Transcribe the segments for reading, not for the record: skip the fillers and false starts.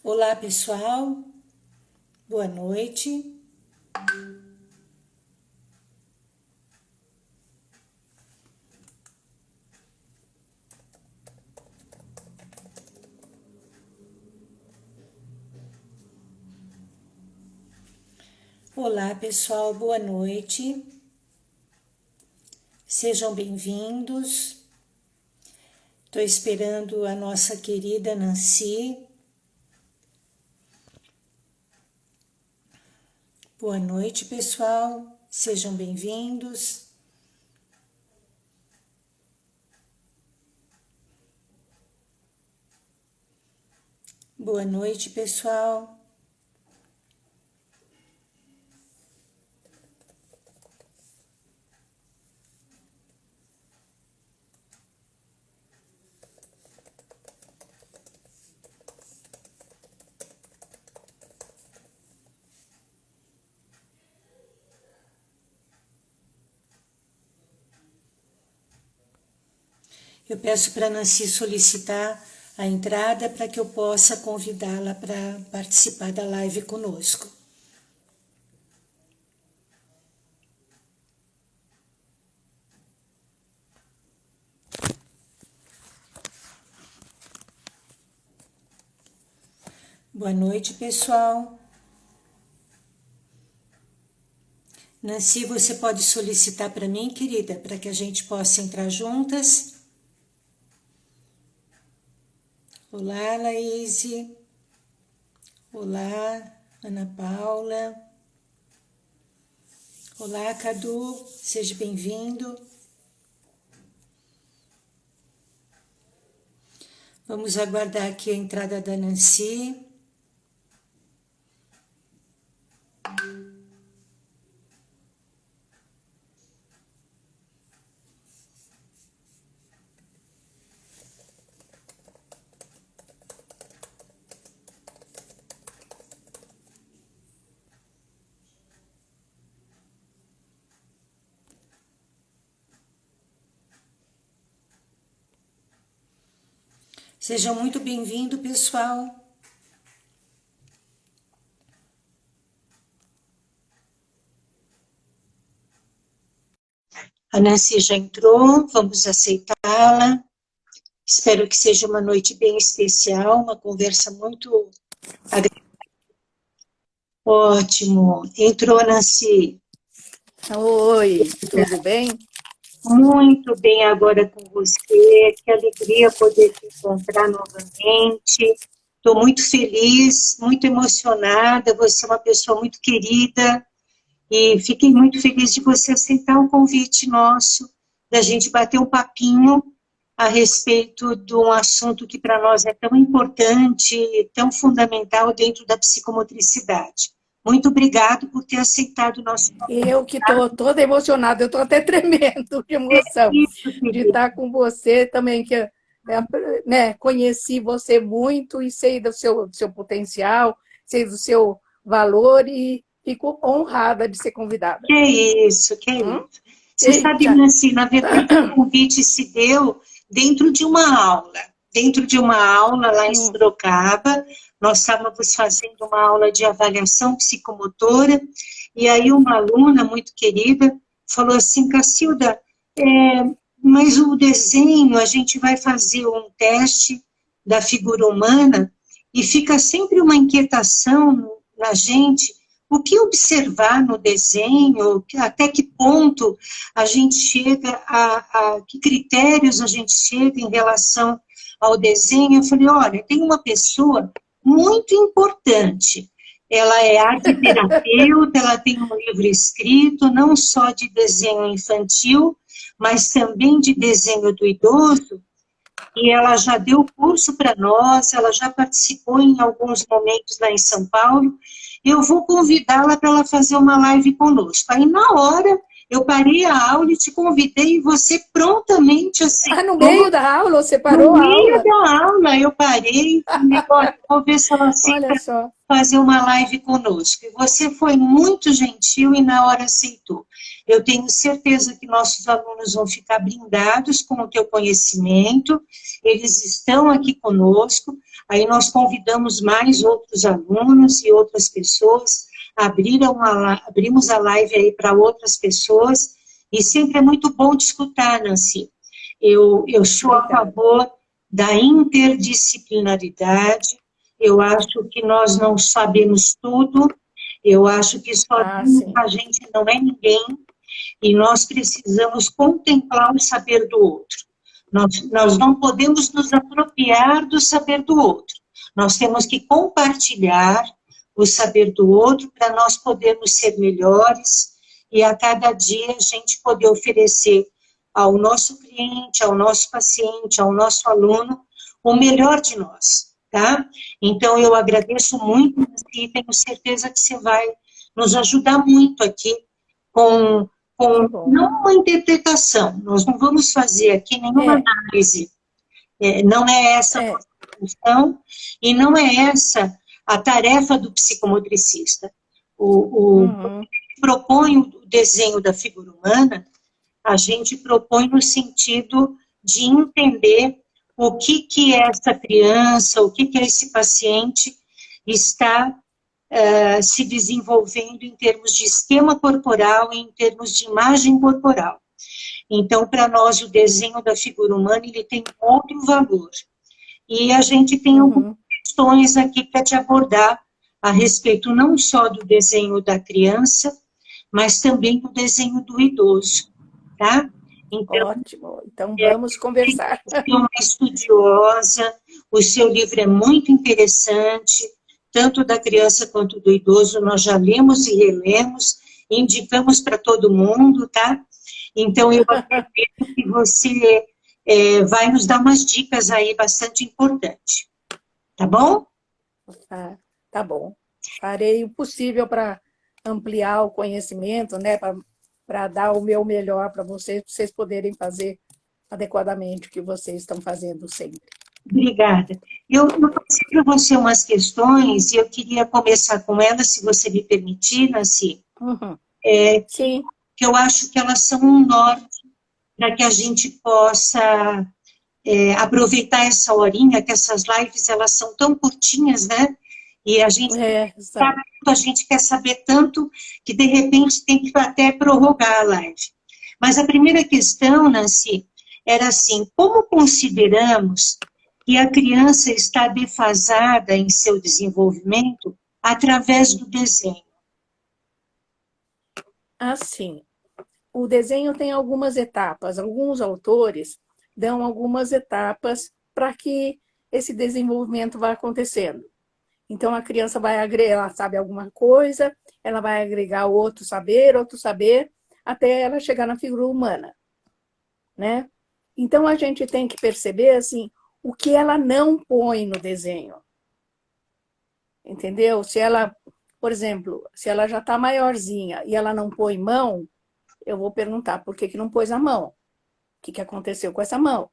Olá, pessoal. Boa noite. Olá, pessoal. Boa noite. Sejam bem-vindos. Estou esperando a nossa querida Nancy. Boa noite, pessoal. Sejam bem-vindos. Boa noite, pessoal. Eu peço para a Nancy solicitar a entrada para que eu possa convidá-la para participar da live conosco. Boa noite, pessoal. Nancy, você pode solicitar para mim, querida, para que a gente possa entrar juntas? Olá, Laís. Olá, Ana Paula. Olá, Cadu. Seja bem-vindo. Vamos aguardar aqui a entrada da Nancy. Sejam muito bem-vindos, pessoal. A Nancy já entrou, vamos aceitá-la. Espero que seja uma noite bem especial, uma conversa muito agradável. Ótimo. Entrou, Nancy. Oi, tudo bem? Muito bem agora com você, que alegria poder te encontrar novamente. Estou muito feliz, muito emocionada, você é uma pessoa muito querida e fiquei muito feliz de você aceitar o convite nosso, da gente bater um papinho a respeito de um assunto que para nós é tão importante, tão fundamental dentro da psicomotricidade. Muito obrigado por ter aceitado o nosso convite. Eu que estou toda emocionada, eu estou até tremendo de emoção Isso, de querida. estar com você também, que né, conheci você muito e sei do seu potencial, sei do seu valor e fico honrada de ser convidada. Que é isso, que é Hum? isso. Você sabe, Eita! Nancy, na verdade, o convite se deu dentro de uma aula. Dentro de uma aula lá em Sorocaba, nós estávamos fazendo uma aula de avaliação psicomotora, e aí uma aluna muito querida falou assim, Cacilda, mas o desenho, a gente vai fazer um teste da figura humana, e fica sempre uma inquietação na gente, o que observar no desenho, até que ponto a gente chega que critérios a gente chega em relação ao desenho. Eu falei, olha, tem uma pessoa muito importante, ela é arteterapeuta, ela tem um livro escrito, não só de desenho infantil, mas também de desenho do idoso, e ela já deu curso para nós, ela já participou em alguns momentos lá em São Paulo. Eu vou convidá-la para ela fazer uma live conosco. Aí, na hora, Eu parei a aula e te convidei e você prontamente aceitou. Ah, no meio da aula você parou No a meio aula? da aula eu parei e falei, olha, vou ver se ela aceita Olha só. fazer uma live conosco. E você foi muito gentil e na hora aceitou. Eu tenho certeza que nossos alunos vão ficar blindados com o teu conhecimento, eles estão aqui conosco, aí nós convidamos mais outros alunos e outras pessoas, abrimos a live aí para outras pessoas, e sempre é muito bom te escutar, Nancy. Eu sou a favor da interdisciplinaridade, eu acho que nós não sabemos tudo, eu acho que sozinho a gente não é ninguém, e nós precisamos contemplar o saber do outro. Nós não podemos nos apropriar do saber do outro, nós temos que compartilhar o saber do outro para nós podermos ser melhores e a cada dia a gente poder oferecer ao nosso cliente, ao nosso paciente, ao nosso aluno, o melhor de nós, tá? Então, eu agradeço muito e tenho certeza que você vai nos ajudar muito aqui com não uma interpretação, nós não vamos fazer aqui nenhuma análise, não é essa a nossa função e não é essa a tarefa do psicomotricista. Propõe o desenho da figura humana, a gente propõe no sentido de entender o que essa criança, o que esse paciente está se desenvolvendo em termos de esquema corporal e em termos de imagem corporal. Então, para nós, o desenho da figura humana, ele tem outro valor. E a gente tem algumas questões aqui para te abordar a respeito não só do desenho da criança, mas também do desenho do idoso, tá? Então, ótimo, então vamos conversar. Você é uma estudiosa, o seu livro é muito interessante, tanto da criança quanto do idoso, nós já lemos e relemos, indicamos para todo mundo, tá? Então, eu acredito que você vai nos dar umas dicas aí bastante importantes, tá bom? Tá bom. Farei o possível para ampliar o conhecimento, né, para dar o meu melhor para vocês poderem fazer adequadamente o que vocês estão fazendo sempre. Obrigada. Eu passei para você umas questões e eu queria começar com elas, se você me permitir, Nancy. Sim. Que eu acho que elas são um norte para que a gente possa aproveitar essa horinha, que essas lives elas são tão curtinhas, né? E a gente a gente quer saber tanto que de repente tem que até prorrogar a live. Mas a primeira questão, Nancy, era assim: como consideramos que a criança está defasada em seu desenvolvimento através do desenho? Assim, o desenho tem algumas etapas. Alguns autores dão algumas etapas para que esse desenvolvimento vá acontecendo. Então, a criança vai agregar, ela sabe alguma coisa, ela vai agregar outro saber, até ela chegar na figura humana, né? Então, a gente tem que perceber, assim, o que ela não põe no desenho. Entendeu? Se ela, por exemplo, se ela já está maiorzinha e ela não põe mão, eu vou perguntar por que não pôs a mão. O que aconteceu com essa mão?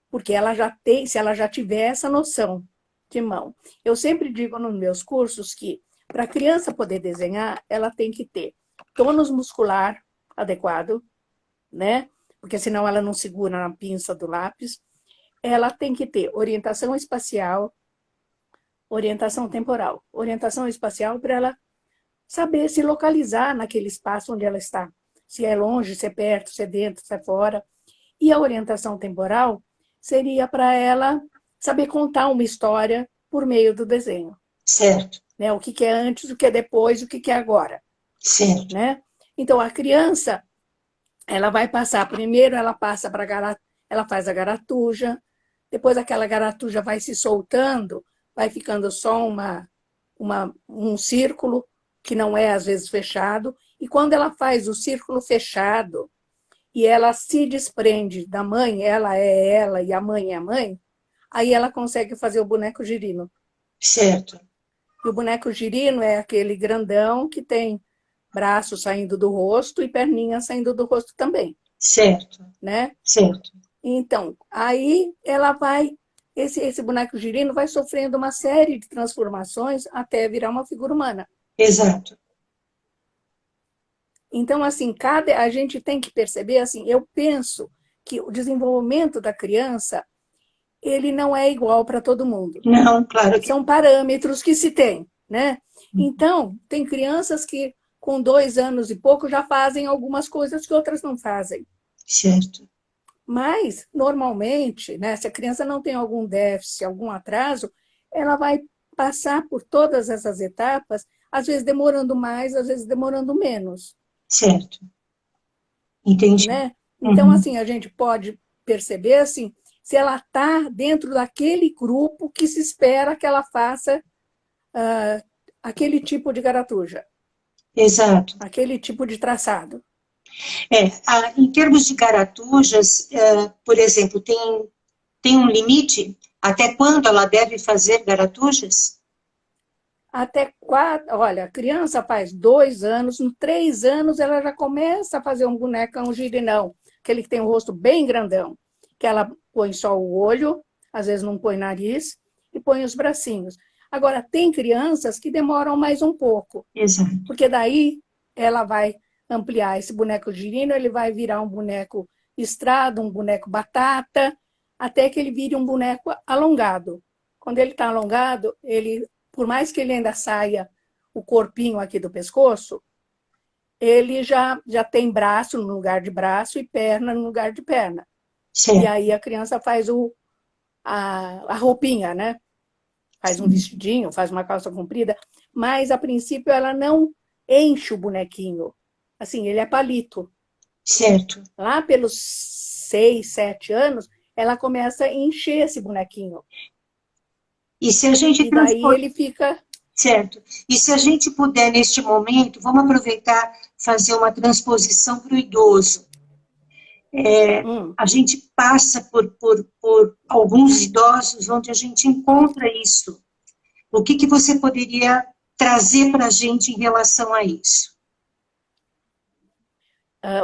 Porque ela já tem, se ela já tiver essa noção de mão. Eu sempre digo nos meus cursos que para a criança poder desenhar, ela tem que ter tônus muscular adequado, né? Porque senão ela não segura na pinça do lápis. Ela tem que ter orientação espacial, orientação temporal. Orientação espacial para ela saber se localizar naquele espaço onde ela está. Se é longe, se é perto, se é dentro, se é fora. E a orientação temporal seria para ela saber contar uma história por meio do desenho. Certo. Né? O que é antes, o que é depois, o que é agora. Certo. Né? Então, a criança, ela vai passar, primeiro ela passa para ela faz a garatuja, depois aquela garatuja vai se soltando, vai ficando só um círculo, que não é às vezes fechado, e quando ela faz o círculo fechado, e ela se desprende da mãe, ela é ela e a mãe é a mãe, aí ela consegue fazer o boneco girino. Certo. E o boneco girino é aquele grandão que tem braço saindo do rosto e perninha saindo do rosto também. Certo, Né? certo. Então, aí ela vai, esse boneco girino vai sofrendo uma série de transformações até virar uma figura humana. Exato. Então, assim, a gente tem que perceber, assim, eu penso que o desenvolvimento da criança, ele não é igual para todo mundo. Não, claro que são parâmetros que se tem, né? Então, tem crianças que com 2 anos e pouco já fazem algumas coisas que outras não fazem. certo. Mas, normalmente, né, se a criança não tem algum déficit, algum atraso, ela vai passar por todas essas etapas, às vezes demorando mais, às vezes demorando menos. Certo. Entendi. Né? Então, assim, a gente pode perceber, assim, se ela está dentro daquele grupo que se espera que ela faça aquele tipo de garatuja. Exato. Aquele tipo de traçado. Em termos de garatujas, por exemplo, tem um limite? Até quando ela deve fazer garatujas? Até 4, olha, a criança faz 2 anos, em 3 anos ela já começa a fazer um bonecão girinão, aquele que tem o rosto bem grandão, que ela põe só o olho, às vezes não põe nariz, e põe os bracinhos. Agora, tem crianças que demoram mais um pouco. Exato. Porque daí ela vai ampliar esse boneco girino, ele vai virar um boneco estrado, um boneco batata, até que ele vire um boneco alongado. Quando ele está alongado, por mais que ele ainda saia o corpinho aqui do pescoço, ele já tem braço no lugar de braço e perna no lugar de perna. Certo. E aí a criança faz a roupinha, né? Faz um vestidinho, faz uma calça comprida, mas a princípio ela não enche o bonequinho. Assim, ele é palito. Certo. Lá pelos 6, 7 anos, ela começa a encher esse bonequinho. E se a gente E daí ele fica... Certo. E se a gente puder, neste momento, vamos aproveitar, fazer uma transposição para o idoso. A gente passa por alguns idosos onde a gente encontra isso. O que você poderia trazer para a gente em relação a isso?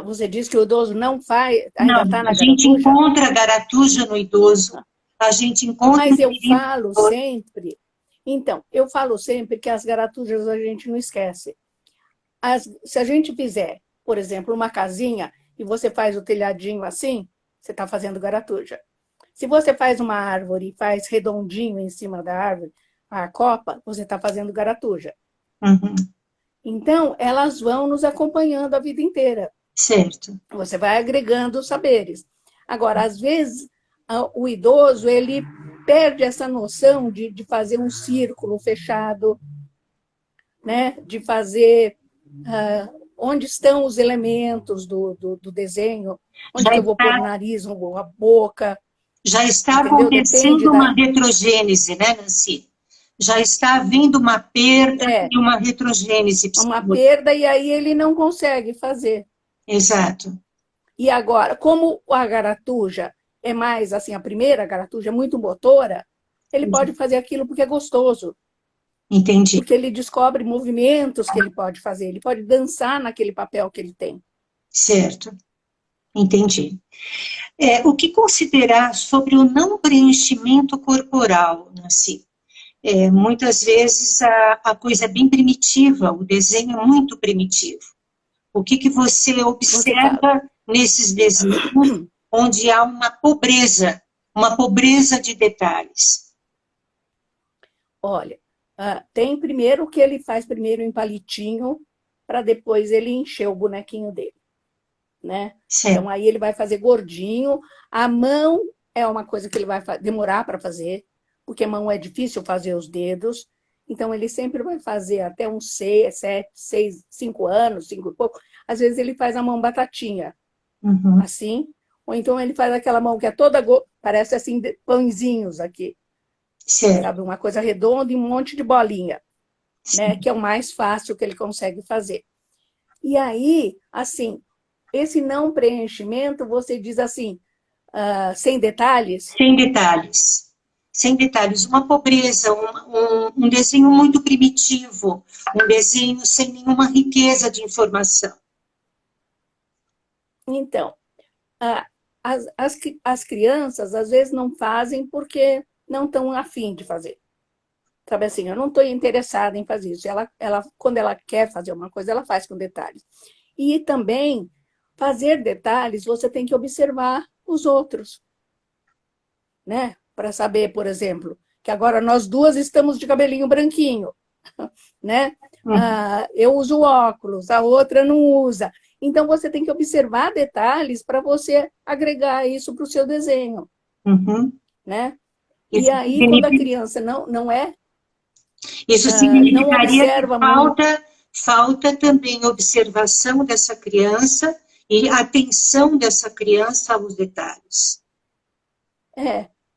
Você diz que o idoso não faz, ainda está na a gente garatuja? encontra garatuja no idoso, a gente encontra... Mas eu falo sempre... Então, eu falo sempre que as garatujas a gente não esquece. Se a gente fizer, por exemplo, uma casinha e você faz o telhadinho assim, você está fazendo garatuja. Se você faz uma árvore e faz redondinho em cima da árvore, a copa, você está fazendo garatuja. Uhum. Então, elas vão nos acompanhando a vida inteira. Certo. Você vai agregando os saberes. Agora, às vezes, o idoso, ele perde essa noção de fazer um círculo fechado, né? De fazer onde estão os elementos do desenho, onde que eu vou pôr o nariz ou a boca. Já está entendeu? acontecendo uma retrogênese, né, Nancy? Já está havendo uma perda e uma retrogênese. Uma perda, e aí ele não consegue fazer. Exato. E agora, como a garatuja é mais, assim, a primeira garatuja é muito motora, ele pode fazer aquilo porque é gostoso. Entendi. Porque ele descobre movimentos que ele pode fazer, ele pode dançar naquele papel que ele tem. Certo. Entendi. O que considerar sobre o não preenchimento corporal, Nancy? Muitas vezes a coisa é bem primitiva, o desenho é muito primitivo. O que você observa nesses desenhos onde há uma pobreza de detalhes? Olha, tem primeiro que ele faz primeiro em palitinho, para depois ele encher o bonequinho dele. Né? Então, aí ele vai fazer gordinho. A mão é uma coisa que ele vai demorar para fazer, porque a mão é difícil fazer os dedos. Então, ele sempre vai fazer até uns 6, 7, 6, 5 anos, 5 e pouco. Às vezes, ele faz a mão batatinha, assim. Ou então, ele faz aquela mão que é toda... Parece, assim, pãezinhos aqui. Sabe? Uma coisa redonda e um monte de bolinha. Né? Que é o mais fácil que ele consegue fazer. E aí, assim... Esse não preenchimento, você diz assim, sem detalhes? Sem detalhes. sem detalhes, uma pobreza, um desenho muito primitivo, um desenho sem nenhuma riqueza de informação. Então, as crianças às vezes não fazem porque não estão afim de fazer. Sabe assim, eu não estou interessada em fazer isso. Quando ela quer fazer uma coisa, ela faz com detalhes. E também, fazer detalhes, você tem que observar os outros, né? Para saber, por exemplo, que agora nós duas estamos de cabelinho branquinho, né? Eu uso óculos, a outra não usa. Então, você tem que observar detalhes para você agregar isso para o seu desenho, né? E aí, quando a criança não é... Isso significaria que falta também observação dessa criança e atenção dessa criança aos detalhes.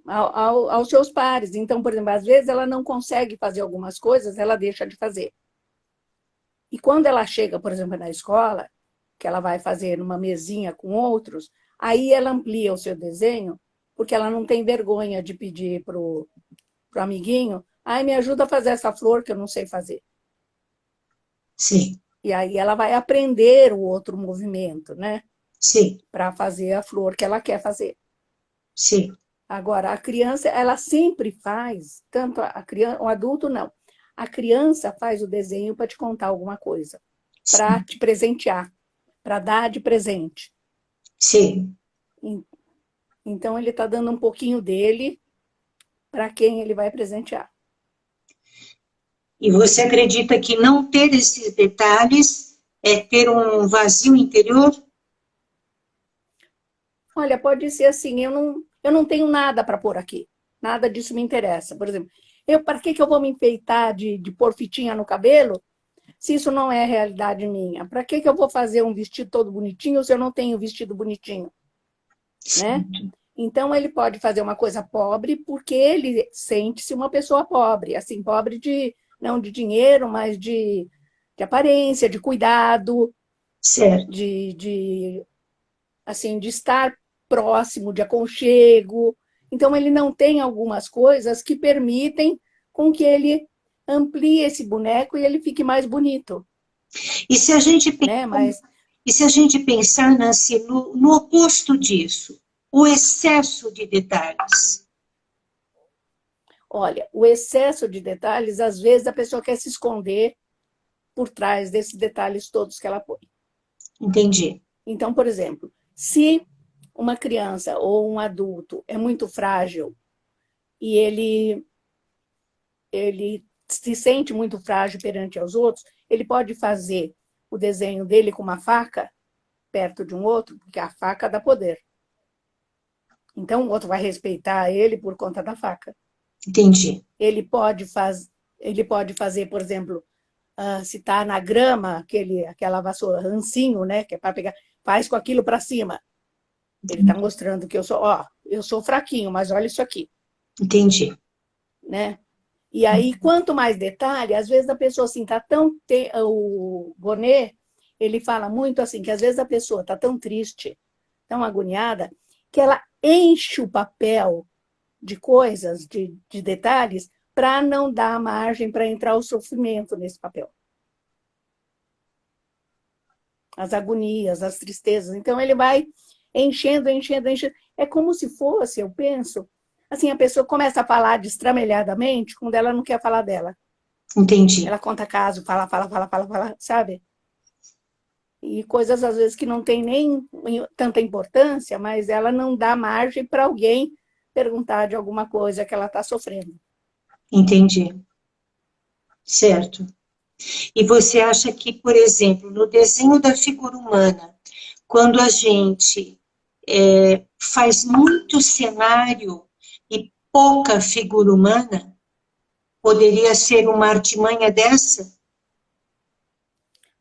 Aos seus pares. Então, por exemplo, às vezes ela não consegue fazer algumas coisas, ela deixa de fazer. E quando ela chega, por exemplo, na escola, que ela vai fazer numa mesinha com outros, aí ela amplia o seu desenho, porque ela não tem vergonha de pedir pro amiguinho: ai, me ajuda a fazer essa flor que eu não sei fazer. Sim. E aí ela vai aprender o outro movimento, né? Sim. Para fazer a flor que ela quer fazer. Sim. Agora, a criança, ela sempre faz, tanto a criança, o adulto não. A criança faz o desenho para te contar alguma coisa, para te presentear, para dar de presente. Sim. Então, ele está dando um pouquinho dele para quem ele vai presentear. E você acredita que não ter esses detalhes é ter um vazio interior? Olha, pode ser assim, eu não tenho nada para pôr aqui. Nada disso me interessa. Por exemplo, para que eu vou me enfeitar de pôr fitinha no cabelo, se isso não é realidade minha? Para que eu vou fazer um vestido todo bonitinho se eu não tenho vestido bonitinho? Né? Então, ele pode fazer uma coisa pobre porque ele sente-se uma pessoa pobre. Assim, pobre não de dinheiro, mas de aparência, de cuidado, certo. Assim, de estar próximo, de aconchego. Então, ele não tem algumas coisas que permitem com que ele amplie esse boneco e ele fique mais bonito. E se a gente pensar, né? E se a gente pensar, Nancy, no oposto disso, o excesso de detalhes? Olha, o excesso de detalhes, às vezes a pessoa quer se esconder por trás desses detalhes todos que ela põe. Entendi. Então, por exemplo, se uma criança ou um adulto é muito frágil e ele se sente muito frágil perante aos outros, ele pode fazer o desenho dele com uma faca perto de um outro, porque a faca dá poder. Então, o outro vai respeitar ele por conta da faca. Entendi. Ele pode fazer, por exemplo, se está na grama, aquela vassoura, rancinho, né, que é para pegar, faz com aquilo para cima. Ele está mostrando que eu sou fraquinho, mas olha isso aqui. Entendi. Né? E aí, quanto mais detalhe, às vezes a pessoa assim, tá tão... O Gonê, ele fala muito assim, que às vezes a pessoa está tão triste, tão agoniada, que ela enche o papel de coisas, de detalhes, para não dar margem para entrar o sofrimento nesse papel. As agonias, as tristezas. Então, ele vai enchendo. É como se fosse, eu penso, assim, a pessoa começa a falar destramelhadamente quando ela não quer falar dela. Entendi. Ela conta caso, fala, sabe? E coisas, às vezes, que não tem nem tanta importância, mas ela não dá margem para alguém perguntar de alguma coisa que ela está sofrendo. Entendi. Certo. E você acha que, por exemplo, no desenho da figura humana, quando a gente faz muito cenário e pouca figura humana, poderia ser uma artimanha dessa?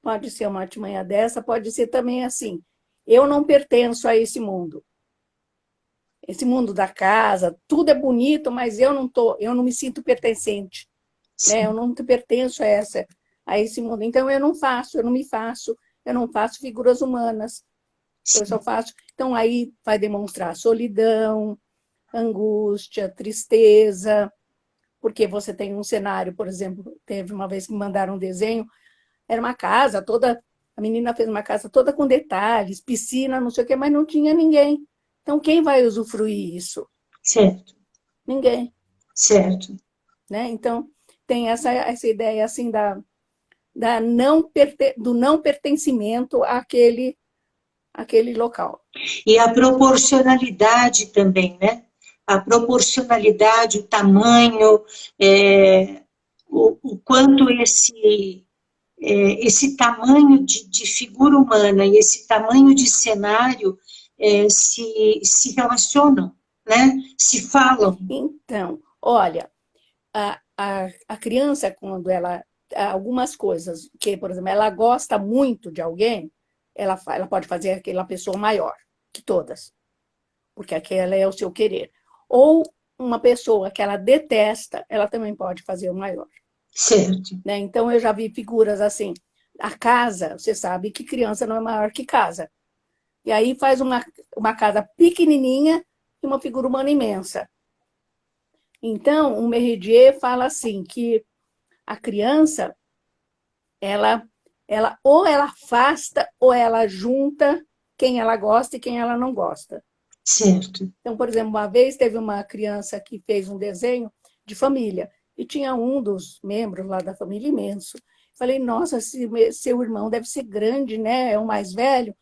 Pode ser uma artimanha dessa, pode ser também assim, eu não pertenço a esse mundo. Esse mundo da casa, tudo é bonito, mas eu não me sinto pertencente. Né? Eu não pertenço a esse mundo. Então, eu não faço figuras humanas. Eu só faço. Então, aí vai demonstrar solidão, angústia, tristeza, porque você tem um cenário, por exemplo, teve uma vez que me mandaram um desenho, era uma casa toda, a menina fez uma casa toda com detalhes, piscina, não sei o quê, mas não tinha ninguém. Então, quem vai usufruir isso? Certo, Ninguém, certo. né? Então, tem essa ideia, assim, do não pertencimento àquele local. E a proporcionalidade também, né? A proporcionalidade, o tamanho, o quanto esse tamanho de figura humana e esse tamanho de cenário se relacionam, né? Se falam. Então, olha, a criança, quando ela... Algumas coisas, que, por exemplo, ela gosta muito de alguém, ela pode fazer aquela pessoa maior que todas, porque aquela é o seu querer. Ou uma pessoa que ela detesta, ela também pode fazer o maior. Certo. Né? Então, eu já vi figuras assim. A casa, você sabe que criança não é maior que casa. E aí faz uma casa pequenininha e uma figura humana imensa. Então, o Méridier fala assim, que a criança, ou ela afasta ou ela junta quem ela gosta e quem ela não gosta. Certo. Então, por exemplo, uma vez teve uma criança que fez um desenho de família e tinha um dos membros lá da família imenso. Falei, nossa, seu irmão deve ser grande, né? É o mais velho.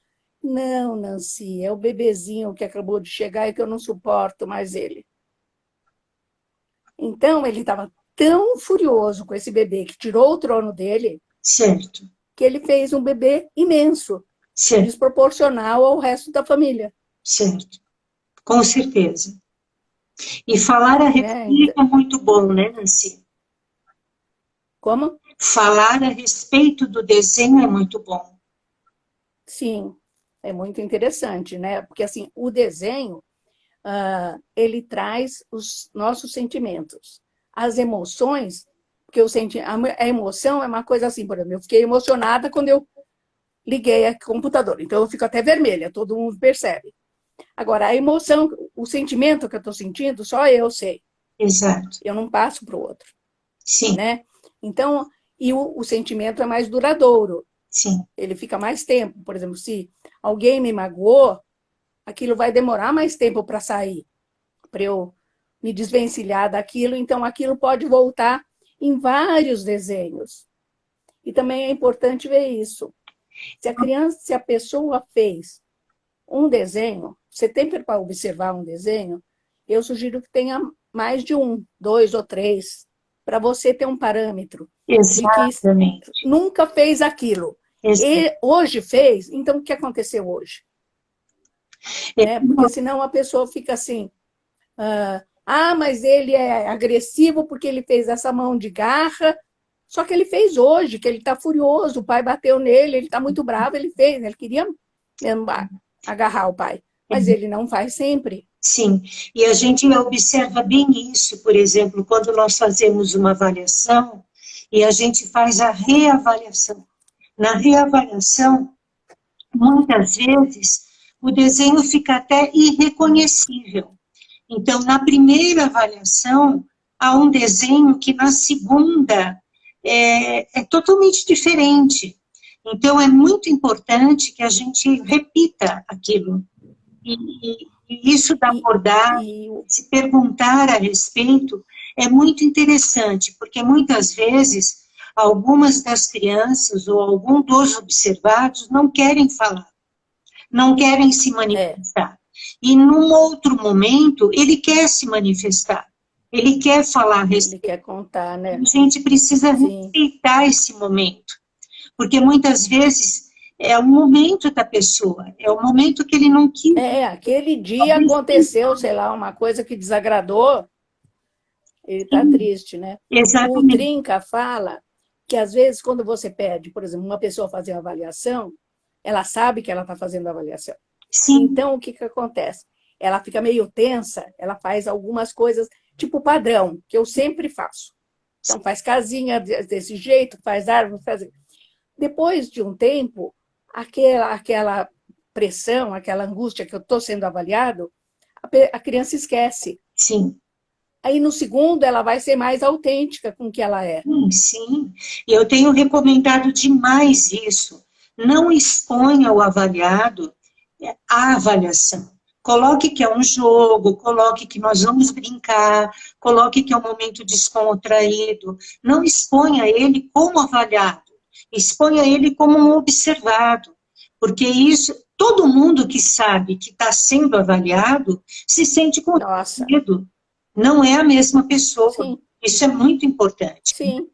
Não, Nancy, é o bebezinho que acabou de chegar e que eu não suporto mais ele. Então, ele estava tão furioso com esse bebê que tirou o trono dele, certo, que ele fez um bebê imenso, certo, desproporcional ao resto da família. certo. Com certeza. E falar a respeito é muito bom, né, Nancy? Como? Falar a respeito do desenho é muito bom. Sim, é muito interessante, né? Porque assim, o desenho, ele traz os nossos sentimentos. As emoções, porque a emoção é uma coisa assim, por exemplo, eu fiquei emocionada quando eu liguei o computador, então eu fico até vermelha, todo mundo percebe. Agora, a emoção, o sentimento que eu estou sentindo, só eu sei. Exato. Eu não passo para o outro. Sim. Né? Então, e o sentimento é mais duradouro. Sim. Ele fica mais tempo. Por exemplo, se alguém me magoou, aquilo vai demorar mais tempo para sair, para eu me desvencilhar daquilo. Então, aquilo pode voltar em vários desenhos. E também é importante ver isso. Se a pessoa fez um desenho, você tem para observar um desenho, eu sugiro que tenha mais de um, 2 ou 3, para você ter um parâmetro. Exatamente. De que nunca fez aquilo. E hoje fez, então o que aconteceu hoje? Porque senão a pessoa fica assim, mas ele é agressivo porque ele fez essa mão de garra, só que ele fez hoje, que ele está furioso, o pai bateu nele, ele está muito bravo, ele fez, ele queria agarrar o pai, mas ele não faz sempre. Sim, e a gente observa bem isso, por exemplo, quando nós fazemos uma avaliação e a gente faz a reavaliação. Na reavaliação, muitas vezes, o desenho fica até irreconhecível. Então, na primeira avaliação, há um desenho que na segunda é totalmente diferente. Então, é muito importante que a gente repita aquilo. E isso da abordagem, se perguntar a respeito, é muito interessante, porque muitas vezes algumas das crianças ou algum dos observados não querem falar, não querem se manifestar. E num outro momento, ele quer se manifestar, ele quer falar a respeito. Ele quer contar, né? A gente precisa respeitar esse momento, porque muitas vezes é o momento da pessoa, é o momento que ele não quis. Aquele dia aconteceu, sei lá, uma coisa que desagradou, ele está triste, né? Exatamente. O Trinca fala que às vezes quando você pede, por exemplo, uma pessoa fazer uma avaliação, ela sabe que ela está fazendo a avaliação. Sim. Então, o que acontece? Ela fica meio tensa, ela faz algumas coisas, tipo padrão, que eu sempre faço. Então, faz casinha desse jeito, faz árvore, faz... Depois de um tempo, aquela pressão, aquela angústia que eu estou sendo avaliado, a criança esquece. Sim. Aí no segundo ela vai ser mais autêntica com o que ela é. Sim. E eu tenho recomendado demais isso. Não exponha o avaliado à avaliação. Coloque que é um jogo, coloque que nós vamos brincar, coloque que é um momento descontraído. Não exponha ele como avaliado, exponha ele como um observado. Porque isso, todo mundo que sabe que está sendo avaliado se sente com medo. Não é a mesma pessoa. Sim. Isso é muito importante. Sim.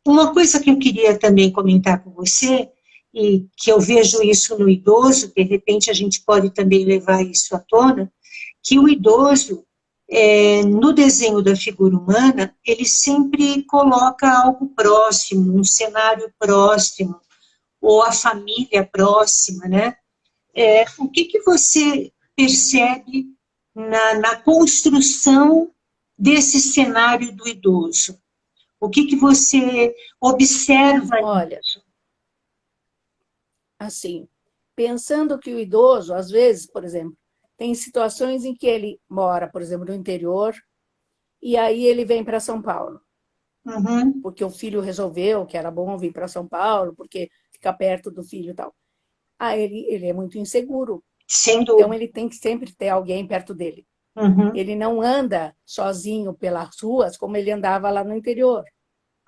Uma coisa que eu queria também comentar com você, e que eu vejo isso no idoso, de repente a gente pode também levar isso à tona, que o idoso, no desenho da figura humana, ele sempre coloca algo próximo, um cenário próximo, ou a família próxima, né? O que você percebe na construção desse cenário do idoso? O que você observa? Olha, assim, pensando que o idoso, às vezes, por exemplo, tem situações em que ele mora, por exemplo, no interior, e aí ele vem para São Paulo. Uhum. Porque o filho resolveu que era bom vir para São Paulo, porque fica perto do filho e tal. Ele é muito inseguro. Então ele tem que sempre ter alguém perto dele. Uhum. Ele não anda sozinho pelas ruas como ele andava lá no interior.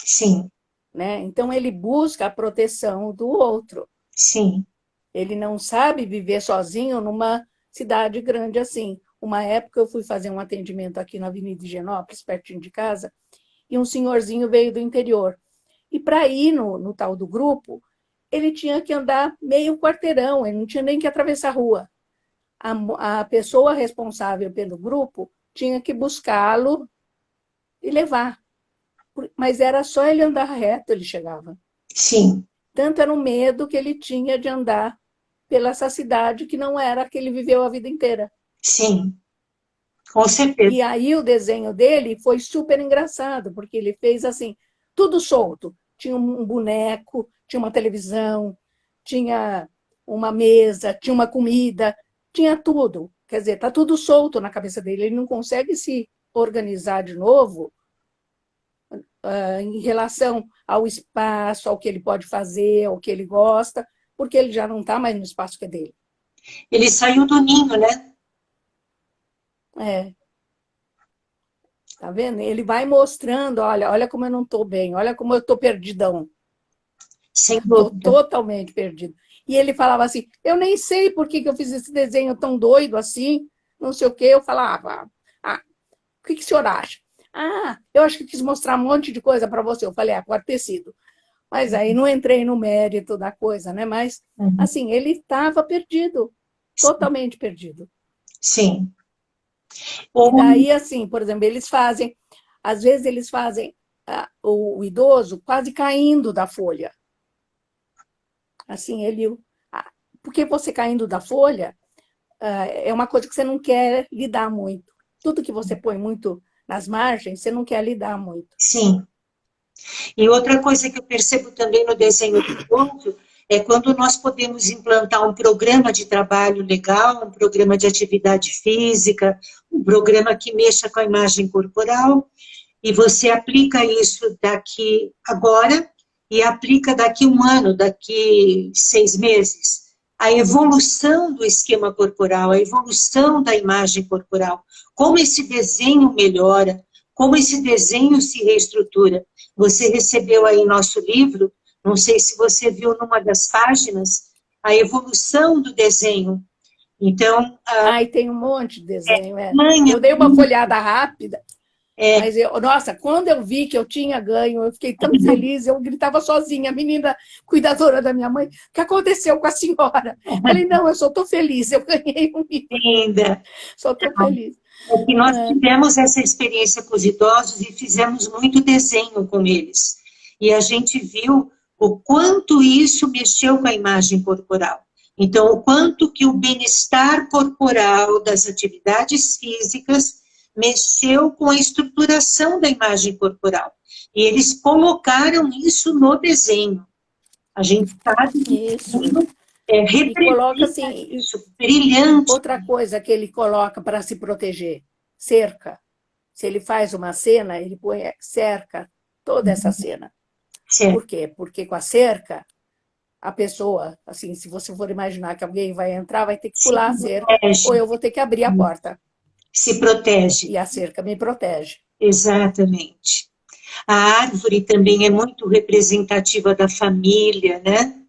Sim. Né? Então ele busca a proteção do outro. Sim. Ele não sabe viver sozinho numa cidade grande assim. Uma época eu fui fazer um atendimento aqui na Avenida Higienópolis, pertinho de casa, e um senhorzinho veio do interior. E para ir no tal do grupo, ele tinha que andar meio quarteirão, ele não tinha nem que atravessar a rua. A pessoa responsável pelo grupo tinha que buscá-lo e levar. Mas era só ele andar reto, ele chegava. Sim. Tanto era o medo que ele tinha de andar pela essa cidade que não era a que ele viveu a vida inteira. Sim, com certeza. E aí o desenho dele foi super engraçado, porque ele fez assim, tudo solto. Tinha um boneco, tinha uma televisão, tinha uma mesa, tinha uma comida, tinha tudo. Quer dizer, está tudo solto na cabeça dele. Ele não consegue se organizar de novo em relação ao espaço, ao que ele pode fazer, ao que ele gosta, porque ele já não está mais no espaço que é dele. Ele saiu do ninho, né? Tá vendo? Ele vai mostrando, olha como eu não estou bem, olha como eu estou perdidão. Estou totalmente perdido. E ele falava assim, eu nem sei por que eu fiz esse desenho tão doido assim, não sei o quê. Eu falava, o que o senhor acha? Eu acho que quis mostrar um monte de coisa para você. Eu falei, pode ter sido. Mas aí não entrei no mérito da coisa, né? Mas, assim, ele estava perdido, totalmente perdido. Sim. E daí, assim, por exemplo, às vezes eles fazem o idoso quase caindo da folha. Assim, porque você caindo da folha é uma coisa que você não quer lidar muito. Tudo que você põe muito nas margens, você não quer lidar muito. Sim. E outra coisa que eu percebo também no desenho do idoso é quando nós podemos implantar um programa de trabalho legal, um programa de atividade física, um programa que mexa com a imagem corporal, e você aplica isso daqui agora e aplica daqui 1 ano, daqui 6 meses. A evolução do esquema corporal, a evolução da imagem corporal, como esse desenho melhora, como esse desenho se reestrutura. Você recebeu aí nosso livro, não sei se você viu numa das páginas, a evolução do desenho. Então... tem um monte de desenho, Eu dei uma folhada rápida, mas nossa, quando eu vi que eu tinha ganho, eu fiquei tão feliz, eu gritava sozinha, a menina cuidadora da minha mãe, o que aconteceu com a senhora? Eu falei, não, eu só estou feliz, eu ganhei um livro. Linda. Só estou feliz. Porque nós tivemos essa experiência com os idosos e fizemos muito desenho com eles. E a gente viu o quanto isso mexeu com a imagem corporal. Então, o quanto que o bem-estar corporal das atividades físicas mexeu com a estruturação da imagem corporal. E eles colocaram isso no desenho. A gente sabe que isso. E coloca assim, isso, brilhante. outra coisa que ele coloca para se proteger, cerca. Se ele faz uma cena, ele põe cerca toda essa cena. Certo. Por quê? Porque com a cerca, a pessoa, assim, se você for imaginar que alguém vai entrar, vai ter que pular a cerca, ou eu vou ter que abrir a porta. Se protege. E a cerca me protege. Exatamente. A árvore também é muito representativa da família, né?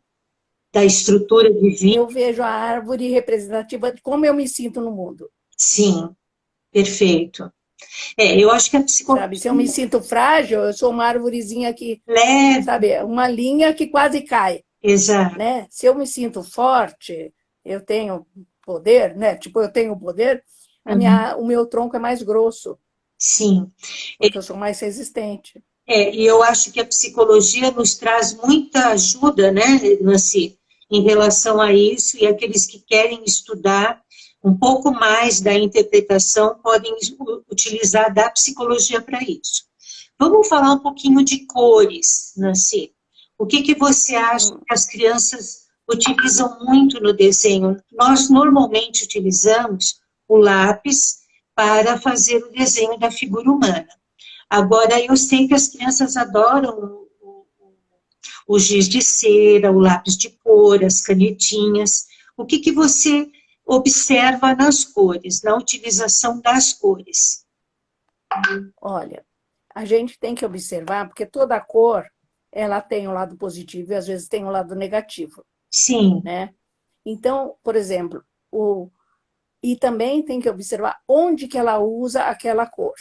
Da estrutura de vida. Eu vejo a árvore representativa de como eu me sinto no mundo. Sim, perfeito. Eu acho que a psicologia... Sabe, se eu me sinto frágil, eu sou uma árvorezinha que, leve. sabe, uma linha que quase cai. Exato. Né? Se eu me sinto forte, eu tenho poder, né? Tipo, eu tenho poder, o meu tronco é mais grosso. Sim. Porque eu sou mais resistente. E eu acho que a psicologia nos traz muita ajuda, né, Nancy, em relação a isso, e aqueles que querem estudar um pouco mais da interpretação podem utilizar da psicologia para isso. Vamos falar um pouquinho de cores, Nancy. O que você acha que as crianças utilizam muito no desenho? Nós normalmente utilizamos o lápis para fazer o desenho da figura humana. Agora, eu sei que as crianças adoram o giz de cera, o lápis de cor, as canetinhas. O que você observa nas cores, na utilização das cores? Olha, a gente tem que observar, porque toda cor, ela tem um lado positivo e às vezes tem um lado negativo. Sim. Né? Então, por exemplo, e também tem que observar onde que ela usa aquela cor.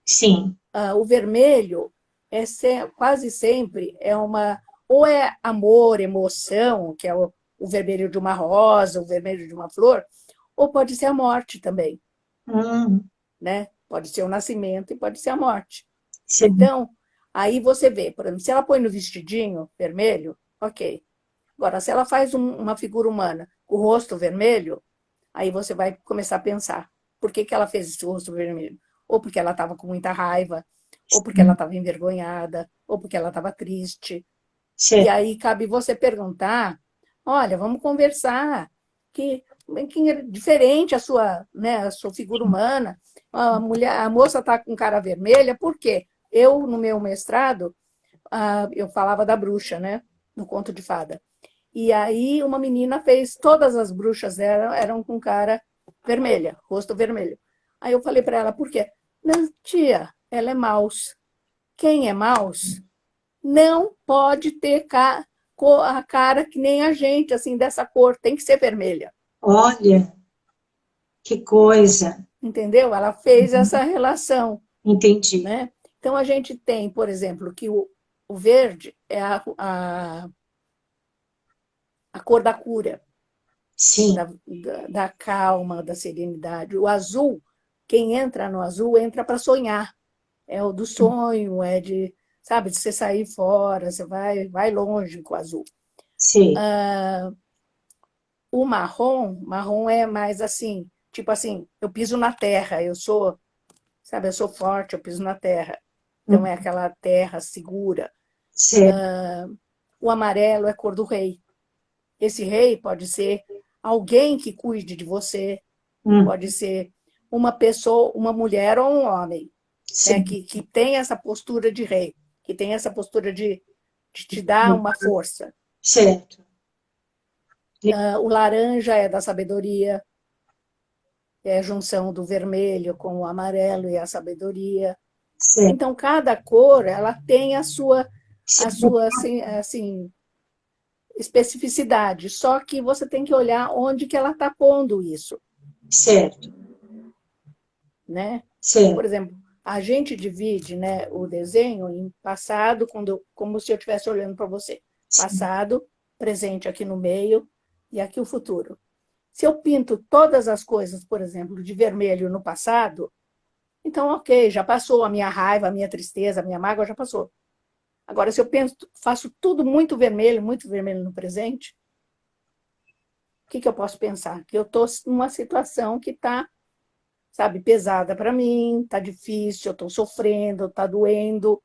Sim. O vermelho quase sempre ou é amor, emoção, que é o vermelho de uma rosa, o vermelho de uma flor, ou pode ser a morte também. Né? Pode ser o nascimento e pode ser a morte. Sim. Então, aí você vê, por exemplo, se ela põe no vestidinho vermelho, ok. Agora, se ela faz uma figura humana com o rosto vermelho, aí você vai começar a pensar, por que ela fez esse rosto vermelho? Ou porque ela estava com muita raiva, ou porque ela estava envergonhada, ou porque ela estava triste. Sim. E aí cabe você perguntar, olha, vamos conversar, que é diferente a sua figura humana. A moça está com cara vermelha, por quê? Eu, no meu mestrado, eu falava da bruxa, né? No conto de fada. E aí uma menina fez, todas as bruxas eram com cara vermelha, rosto vermelho. Aí eu falei para ela, por quê? Não, tia, ela é mouse. Quem é mouse não pode ter a cara que nem a gente, assim, dessa cor, tem que ser vermelha. Olha, que coisa. Entendeu? Ela fez essa relação. Entendi. Né? Então a gente tem, por exemplo, que o verde é a cor da cura. Sim. Da calma, da serenidade. O azul, quem entra no azul, entra para sonhar. É o do sonho, é de, sabe, de você sair fora, você vai longe com o azul. Sim. O marrom é mais assim, tipo assim, eu piso na terra, eu sou forte, eu piso na terra. Então é aquela terra segura. O amarelo é cor do rei. Esse rei pode ser alguém que cuide de você, pode ser uma pessoa, uma mulher ou um homem, né, que tem essa postura de rei, que tem essa postura de te dar uma força. Certo. O laranja é da sabedoria, é a junção do vermelho com o amarelo e a sabedoria. Certo. Então, cada cor, ela tem a sua assim, especificidade, só que você tem que olhar onde que ela está pondo isso. Certo. Né? Certo. Por exemplo, a gente divide, né, o desenho em passado, como se eu estivesse olhando para você. Passado, presente aqui no meio e aqui o futuro. Se eu pinto todas as coisas, por exemplo, de vermelho no passado, então ok, já passou a minha raiva, a minha tristeza, a minha mágoa já passou. Agora, se eu faço tudo muito vermelho no presente, o que eu posso pensar? Que eu estou numa situação que está, sabe, pesada para mim, está difícil, eu estou sofrendo, está doendo.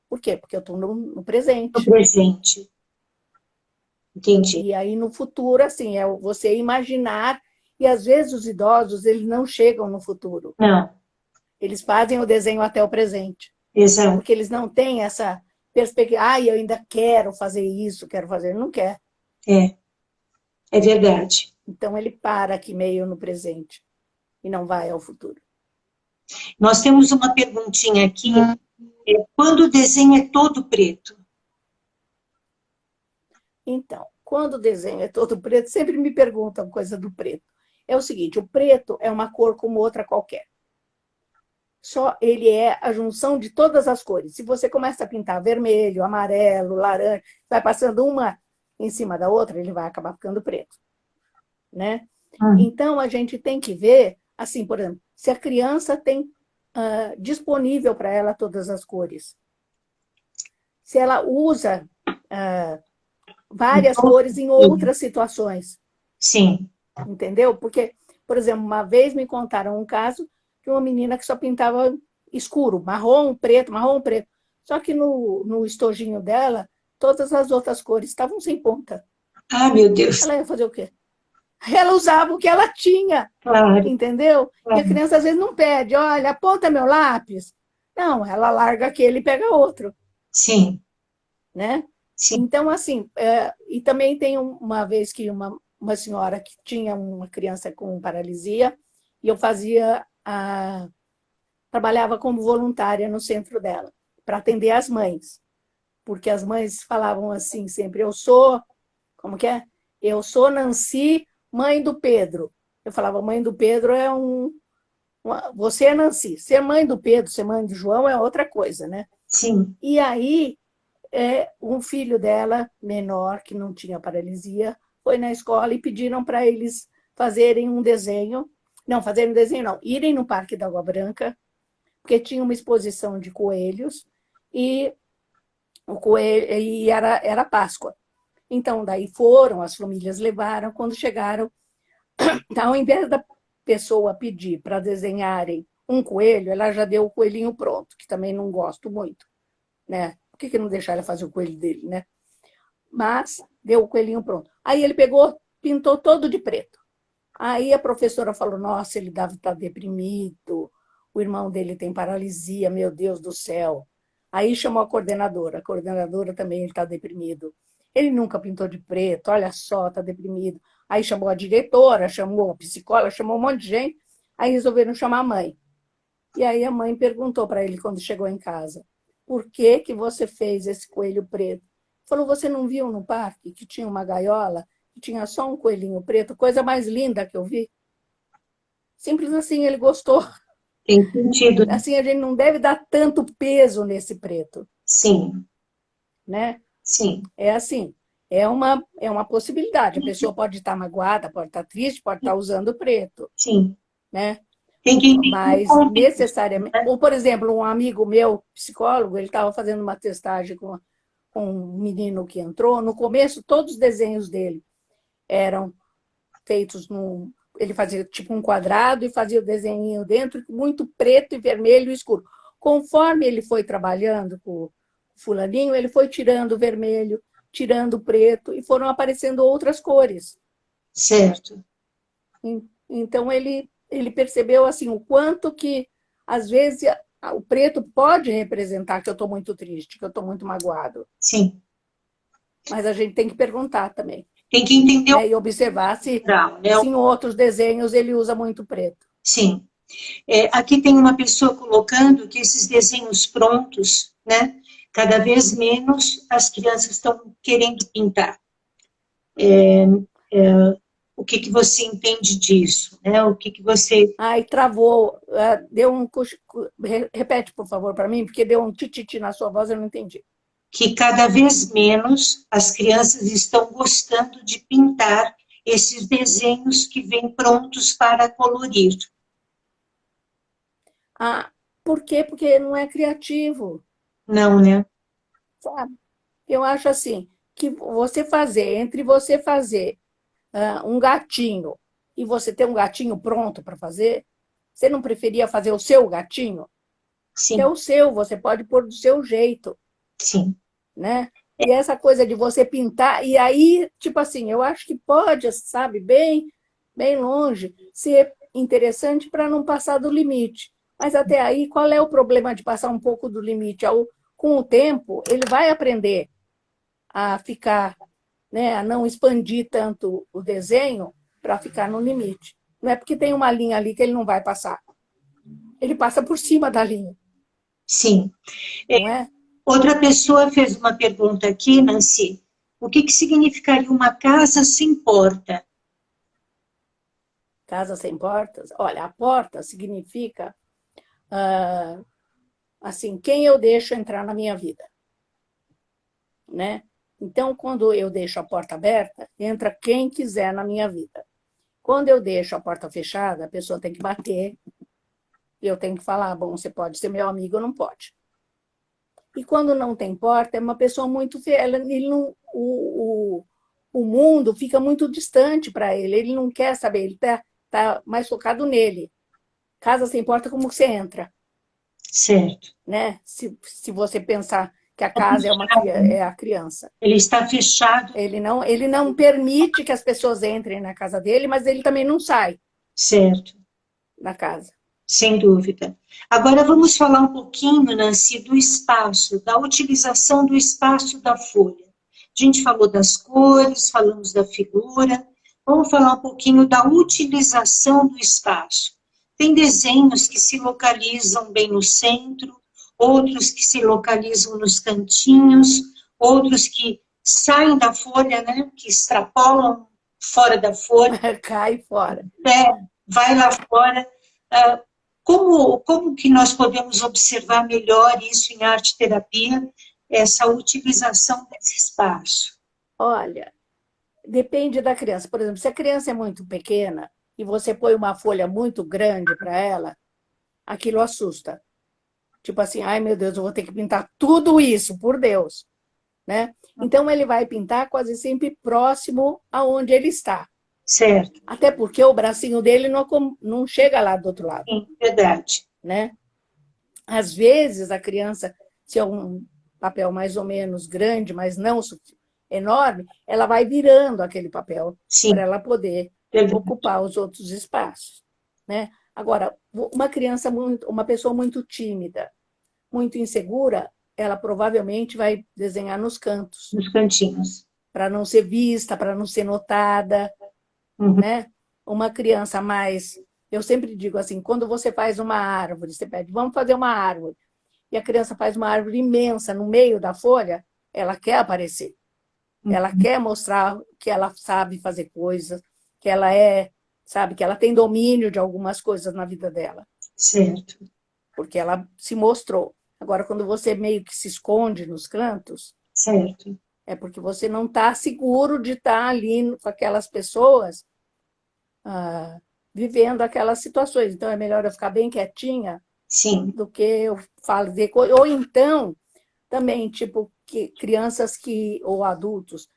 Por quê? Porque eu estou no presente. No presente. Entendi. E aí, no futuro, assim, é você imaginar, e às vezes os idosos, eles não chegam no futuro. Não, Eles fazem o desenho até o presente, exato. porque eles não têm essa perspectiva, eu ainda quero fazer isso, quero fazer, ele não quer. É, é verdade. Então, ele para aqui meio no presente e não vai ao futuro. Nós temos uma perguntinha aqui. Quando o desenho é todo preto? Então, quando o desenho é todo preto, sempre me perguntam coisa do preto. É o seguinte, o preto é uma cor como outra qualquer. Só ele é a junção de todas as cores. Se você começa a pintar vermelho, amarelo, laranja, vai passando uma em cima da outra, ele vai acabar ficando preto, né? Então, a gente tem que ver, assim, por exemplo, se a criança tem disponível para ela todas as cores. Se ela usa várias cores em outras situações. Sim. Entendeu? Porque, por exemplo, uma vez me contaram um caso de uma menina que só pintava escuro, marrom, preto, marrom, preto. Só que no estojinho dela, todas as outras cores estavam sem ponta. Ah, meu Deus. Ela ia fazer o quê? Ela usava o que ela tinha, Claro, entendeu? claro. E a criança às vezes não pede, olha, aponta meu lápis. Não, ela larga aquele e pega outro. Sim. Né? Sim. Então, assim, e também tem uma vez que uma senhora que tinha uma criança com paralisia, e eu trabalhava como voluntária no centro dela, para atender as mães. Porque as mães falavam assim sempre, como que é? Eu sou Nancy, mãe do Pedro. Eu falava, mãe do Pedro você é Nancy. Ser mãe do Pedro, ser mãe do João é outra coisa, né? Sim. E aí, um filho dela, menor, que não tinha paralisia, foi na escola e pediram para eles fazerem um desenho. Não, fazerem um desenho não, irem no Parque da Água Branca, porque tinha uma exposição de coelhos e o coelho e era Páscoa. Então, daí foram, as famílias levaram, quando chegaram, ao invés da pessoa pedir para desenharem um coelho, ela já deu o coelhinho pronto, que também não gosto muito, né? Por que não deixar ela fazer o coelho dele, né? Mas deu o coelhinho pronto. Aí ele pegou, pintou todo de preto. Aí a professora falou, nossa, ele deve estar deprimido, o irmão dele tem paralisia, meu Deus do céu. Aí chamou a coordenadora também está deprimido. Ele nunca pintou de preto, olha só, está deprimido. Aí chamou a diretora, chamou a psicóloga, chamou um monte de gente. Aí resolveram chamar a mãe. E aí a mãe perguntou para ele quando chegou em casa, por que que você fez esse coelho preto? Falou, você não viu no parque que tinha uma gaiola, que tinha só um coelhinho preto, coisa mais linda que eu vi? Simples assim, ele gostou. Tem sentido. Assim, a gente não deve dar tanto peso nesse preto. Sim. Né? Sim. É assim, é uma possibilidade. A pessoa pode estar magoada, pode estar triste, pode estar usando preto. Sim. Né? Tem que entender o Mas contexto, necessariamente... né? Ou, por exemplo, um amigo meu, psicólogo, ele estava fazendo uma testagem com um menino que entrou. No começo, todos os desenhos dele eram feitos ele fazia tipo um quadrado e fazia o desenho dentro, muito preto e vermelho e escuro. Conforme ele foi trabalhando com o fulaninho, ele foi tirando o vermelho, tirando o preto e foram aparecendo outras cores. Certo. Então ele percebeu assim o quanto que às vezes o preto pode representar que eu estou muito triste, que eu estou muito magoado. Sim. Mas a gente tem que perguntar também. Tem que entender né? E observar se em outros desenhos ele usa muito preto. Sim. Aqui tem uma pessoa colocando que esses desenhos prontos, né? Cada vez menos as crianças estão querendo pintar. O que você entende disso? Né? O que você... Ai, travou. Deu um... Repete, por favor, para mim, porque deu um tititi na sua voz, eu não entendi. Que cada vez menos as crianças estão gostando de pintar esses desenhos que vêm prontos para colorir. Por quê? Porque não é criativo. Não, né? Sabe? Eu acho assim, que entre você fazer um gatinho e você ter um gatinho pronto para fazer, você não preferia fazer o seu gatinho? Sim. Que é o seu, você pode pôr do seu jeito. Sim. Né? E essa coisa de você pintar, e aí, tipo assim, eu acho que pode, sabe, bem longe, ser interessante para não passar do limite. Mas até aí, qual é o problema de passar um pouco do limite? Com o tempo, ele vai aprender a ficar, né, a não expandir tanto o desenho para ficar no limite. Não é porque tem uma linha ali que ele não vai passar. Ele passa por cima da linha. Sim. Não é? Outra pessoa fez uma pergunta aqui, Nancy. O que significaria uma casa sem porta? Casa sem portas? Olha, a porta significa, assim, quem eu deixo entrar na minha vida. Né? Então, quando eu deixo a porta aberta, entra quem quiser na minha vida. Quando eu deixo a porta fechada, a pessoa tem que bater, e eu tenho que falar, bom, você pode ser meu amigo ou não pode. E quando não tem porta, é uma pessoa muito... Ele não, o mundo fica muito distante para ele não quer saber, ele tá mais focado nele. Casa sem porta, como você entra? Certo. Né? Se você pensar que a casa é a criança. Ele está fechado. Ele não permite que as pessoas entrem na casa dele, mas ele também não sai. Certo. Da casa. Sem dúvida. Agora vamos falar um pouquinho, Nancy, do espaço, da utilização do espaço da folha. A gente falou das cores, falamos da figura, vamos falar um pouquinho da utilização do espaço. Tem desenhos que se localizam bem no centro, outros que se localizam nos cantinhos, outros que saem da folha, né, que extrapolam fora da folha. Cai fora. Vai lá fora. Como que nós podemos observar melhor isso em arte-terapia, essa utilização desse espaço? Olha, depende da criança. Por exemplo, se a criança é muito pequena e você põe uma folha muito grande para ela, aquilo assusta. Tipo assim, ai meu Deus, eu vou ter que pintar tudo isso, por Deus. Né? Então ele vai pintar quase sempre próximo aonde ele está. Certo. Até porque o bracinho dele não chega lá do outro lado. Sim, verdade. Né? Às vezes a criança, se é um papel mais ou menos grande, mas não enorme, ela vai virando aquele papel para ela poder ocupar os outros espaços. Né? Agora, uma pessoa muito tímida, muito insegura, ela provavelmente vai desenhar nos cantos. Nos cantinhos. Para não ser vista, para não ser notada. Uhum. Né? Uma criança mais... Eu sempre digo assim, quando você faz uma árvore, você pede, vamos fazer uma árvore, e a criança faz uma árvore imensa no meio da folha, ela quer aparecer. Uhum. Ela quer mostrar que ela sabe fazer coisas, que ela sabe, que ela tem domínio de algumas coisas na vida dela. Certo. Porque ela se mostrou. Agora, quando você meio que se esconde nos cantos, certo, é porque você não está seguro de estar ali com aquelas pessoas vivendo aquelas situações. Então, é melhor eu ficar bem quietinha. Sim. Do que eu fazer coisa. Ou então, também, tipo, crianças ou adultos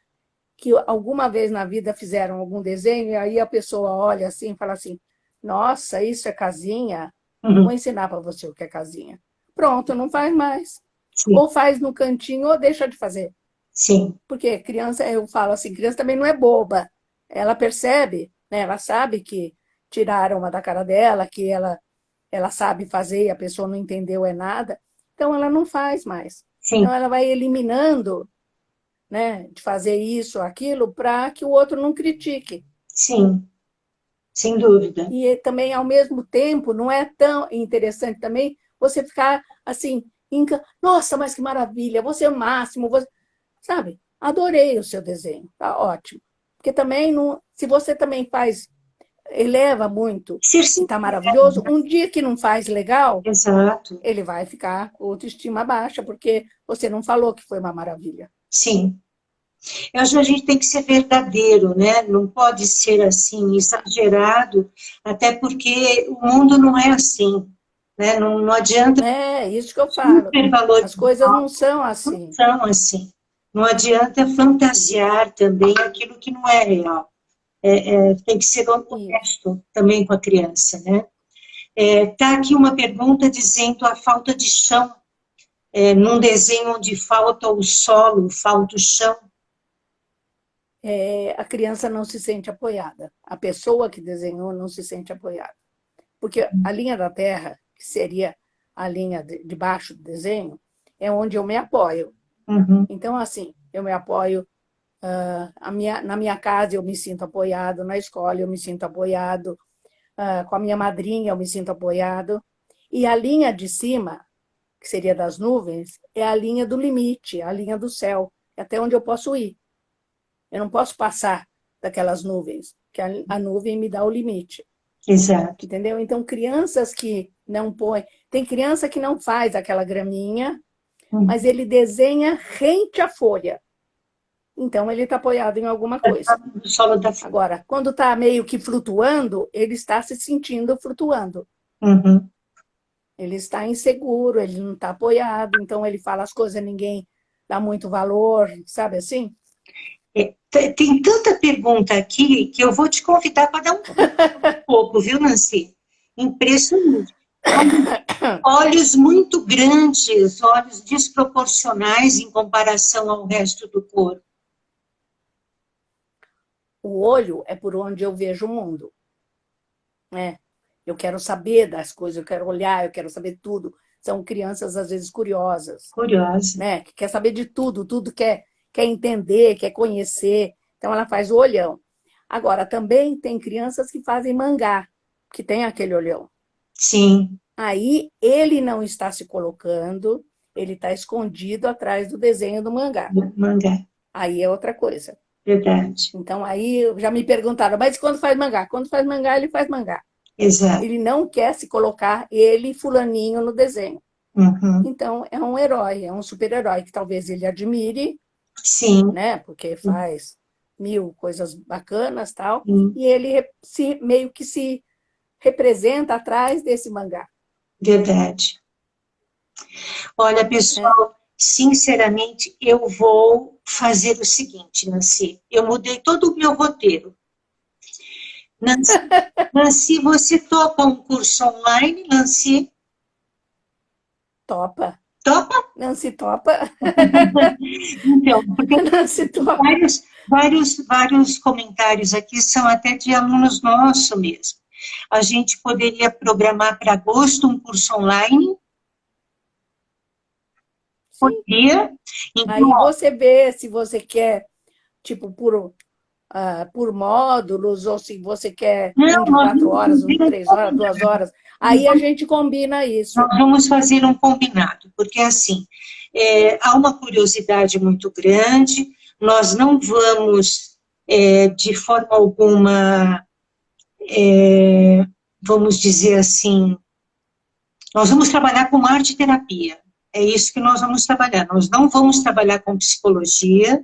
que alguma vez na vida fizeram algum desenho e aí a pessoa olha assim e fala assim, nossa, isso é casinha? Uhum. Vou ensinar para você o que é casinha. Pronto, não faz mais. Sim. Ou faz no cantinho ou deixa de fazer. Sim. Porque criança, eu falo assim, criança também não é boba. Ela percebe, né? Ela sabe que tiraram uma da cara dela, que ela sabe fazer e a pessoa não entendeu nada, então ela não faz mais. Sim. Então ela vai eliminando, né, de fazer isso, aquilo, para que o outro não critique. Sim, sem dúvida. E também, ao mesmo tempo, não é tão interessante também você ficar assim, nossa, mas que maravilha, você é o máximo, sabe? Adorei o seu desenho, tá ótimo. Porque também, se você também eleva muito, está maravilhoso, um dia que não faz legal, exato, ele vai ficar com autoestima baixa, porque você não falou que foi uma maravilha. Sim. Eu acho que a gente tem que ser verdadeiro, né? Não pode ser assim, exagerado, até porque o mundo não é assim, né? Não adianta... É, isso que eu falo. As coisas não são assim. Não são assim. Não adianta fantasiar também aquilo que não é real. Tem que ser honesto também com a criança, né? Tá aqui uma pergunta dizendo a falta de chão num desenho onde falta o solo, falta o chão? A criança não se sente apoiada. A pessoa que desenhou não se sente apoiada. Porque a linha da terra, que seria a linha de baixo do desenho, é onde eu me apoio. Uhum. Então, assim, eu me apoio na minha casa, eu me sinto apoiado, na escola eu me sinto apoiado, com a minha madrinha eu me sinto apoiado. E a linha de cima, que seria das nuvens, é a linha do limite, a linha do céu, é até onde eu posso ir. Eu não posso passar daquelas nuvens, que a nuvem me dá o limite. Exato. Entendeu? Então, crianças que não põem... Tem criança que não faz aquela graminha, mas ele desenha rente à folha. Então, ele está apoiado em alguma coisa. Agora, quando está meio que flutuando, ele está se sentindo flutuando. Uhum. Ele está inseguro, ele não está apoiado, então ele fala as coisas, ninguém dá muito valor, sabe assim? Tem tanta pergunta aqui que eu vou te convidar para dar um pouco, viu, Nancy? Impressionante. Olhos muito grandes, olhos desproporcionais em comparação ao resto do corpo. O olho é por onde eu vejo o mundo. Né? Eu quero saber das coisas, eu quero olhar, eu quero saber tudo. São crianças, às vezes, curiosas. Curiosas. Né? Que quer saber de tudo, tudo quer entender, quer conhecer. Então, ela faz o olhão. Agora, também tem crianças que fazem mangá, que tem aquele olhão. Sim. Aí, ele não está se colocando, ele está escondido atrás do desenho do mangá. Mangá. Aí é outra coisa. Verdade. Então, aí já me perguntaram, mas quando faz mangá? Quando faz mangá, ele faz mangá. Exato. Ele não quer se colocar ele, fulaninho, no desenho. Uhum. Então, é um herói, é um super-herói que talvez ele admire. Sim. Né? Porque faz 1000 coisas bacanas, tal, Sim. e ele meio que se representa atrás desse mangá. Verdade. Olha, pessoal, sinceramente, eu vou fazer o seguinte, Nancy. Eu mudei todo o meu roteiro. Nancy, você topa um curso online, Nancy? Topa. Topa? Nancy topa. Então, porque Nancy topa. Vários comentários aqui são até de alunos nossos mesmo. A gente poderia programar para agosto um curso online? Podia. Então, aí você vê se você quer, tipo, por módulos, ou se você quer um de 4 horas, um de 3 horas, 2 horas. Aí a gente combina isso. Nós vamos fazer um combinado, porque assim, há uma curiosidade muito grande, nós não vamos, de forma alguma, vamos dizer assim, nós vamos trabalhar com arte-terapia, é isso que nós vamos trabalhar, nós não vamos trabalhar com psicologia,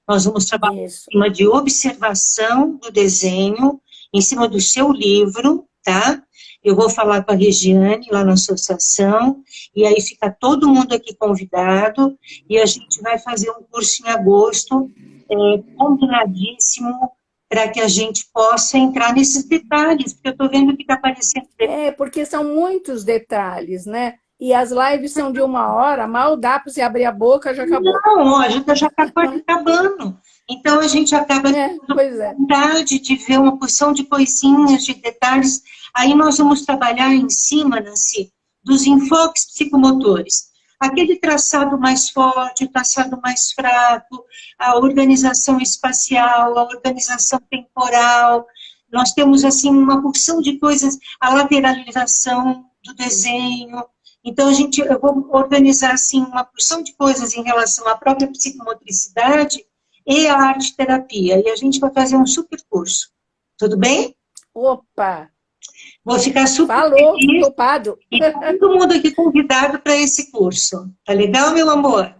nós vamos trabalhar em cima de observação do desenho, em cima do seu livro, tá? Eu vou falar com a Regiane, lá na associação, e aí fica todo mundo aqui convidado, e a gente vai fazer um curso em agosto, combinadíssimo, para que a gente possa entrar nesses detalhes, porque eu estou vendo que está aparecendo... porque são muitos detalhes, né? E as lives são de 1 hora, mal dá para você abrir a boca, já acabou. Não, ó, já está quase acabando. Então, a gente acaba tendo vontade de ver uma porção de coisinhas, de detalhes. Aí nós vamos trabalhar em cima, Nancy, dos enfoques psicomotores. Aquele traçado mais forte, o traçado mais fraco, a organização espacial, a organização temporal. Nós temos, assim, uma porção de coisas, a lateralização do desenho. Então, eu vou organizar, assim, uma porção de coisas em relação à própria psicomotricidade e a arte-terapia. E a gente vai fazer um super curso. Tudo bem? Opa! Vou ficar super feliz. Topado. E todo mundo aqui convidado para esse curso. Tá legal, meu amor?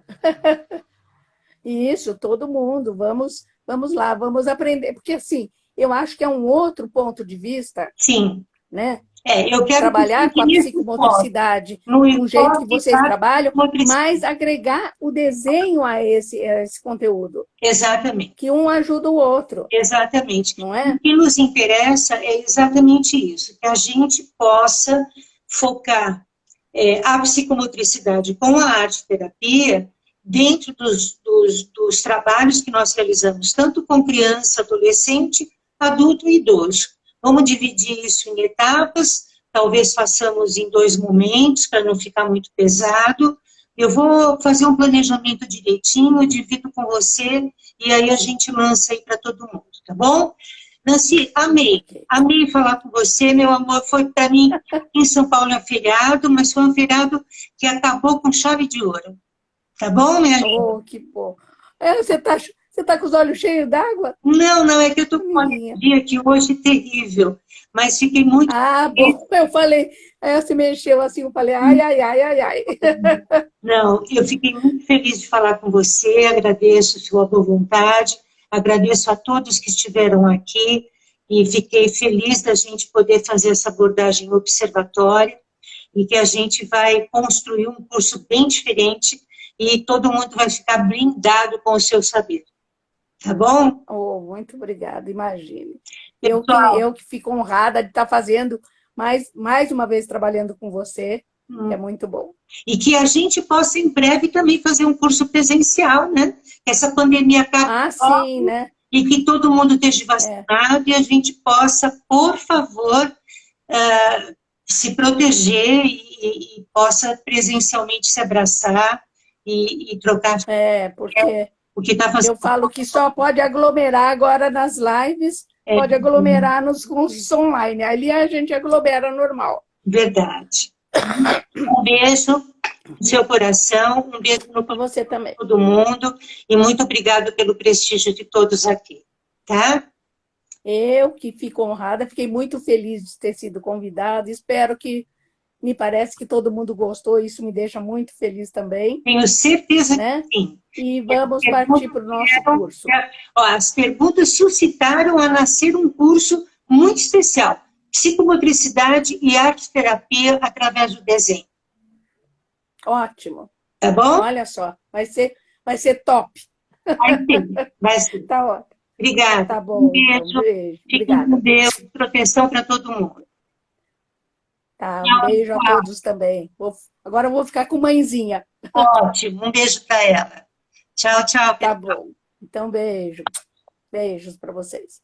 Isso, todo mundo. Vamos lá, vamos aprender. Porque, assim, eu acho que é um outro ponto de vista. Sim. Né? Eu quero trabalhar com a psicomotricidade, com o jeito que vocês trabalham, mas agregar o desenho a esse conteúdo. Exatamente. Que um ajuda o outro. Exatamente. Não é? O que nos interessa é exatamente isso, que a gente possa focar a psicomotricidade com a arte-terapia dentro dos trabalhos que nós realizamos, tanto com criança, adolescente, adulto e idoso. Vamos dividir isso em etapas, talvez façamos em 2 momentos, para não ficar muito pesado. Eu vou fazer um planejamento direitinho, divido com você, e aí a gente lança aí para todo mundo, tá bom? Nancy, amei falar com você, meu amor, foi para mim, em São Paulo é feriado, mas foi um feriado que acabou com chave de ouro, tá bom, minha linda? Oh, que bom. Você tá com os olhos cheios d'água? Não, é que eu estou com uma alergia aqui hoje terrível, mas fiquei muito feliz. Bom, eu falei, você mexeu assim, eu falei, ai, ai, ai, ai, ai. Não, eu fiquei muito feliz de falar com você, agradeço sua boa vontade, agradeço a todos que estiveram aqui e fiquei feliz da gente poder fazer essa abordagem observatória e que a gente vai construir um curso bem diferente e todo mundo vai ficar blindado com o seu saber. Tá bom? Oh, muito obrigada, imagine. Pessoal, Eu que fico honrada de estar fazendo mais uma vez trabalhando com você, é muito bom. E que a gente possa em breve também fazer um curso presencial, né? Que essa pandemia acabe Sim, né? E que todo mundo esteja vacinado e a gente possa, por favor, se proteger e possa presencialmente se abraçar e trocar. Porque o que tá fazendo. Eu falo que só pode aglomerar agora nas lives, pode aglomerar nos cursos online. Ali a gente aglomera normal. Verdade. Um beijo no seu coração, um beijo no coração você também. De todo mundo e muito obrigado pelo prestígio de todos aqui, tá? Eu que fico honrada, fiquei muito feliz de ter sido convidada, espero que, me parece que todo mundo gostou, isso me deixa muito feliz também. Tenho certeza né? que sim. E vamos partir para o nosso curso. As perguntas suscitaram a nascer um curso muito especial, psicomotricidade e arte-terapia através do desenho. Ótimo. Tá bom? Olha só, vai ser top. Vai ser. Tá ótimo. Obrigada. Tá bom. Um beijo. Então, beijo. Fiquem com Deus, proteção para todo mundo. Tá, um beijo a todos também. Agora eu vou ficar com mãezinha. Ótimo, um beijo para ela. Tchau, tchau. Tá bom. Então, beijo. Beijos para vocês.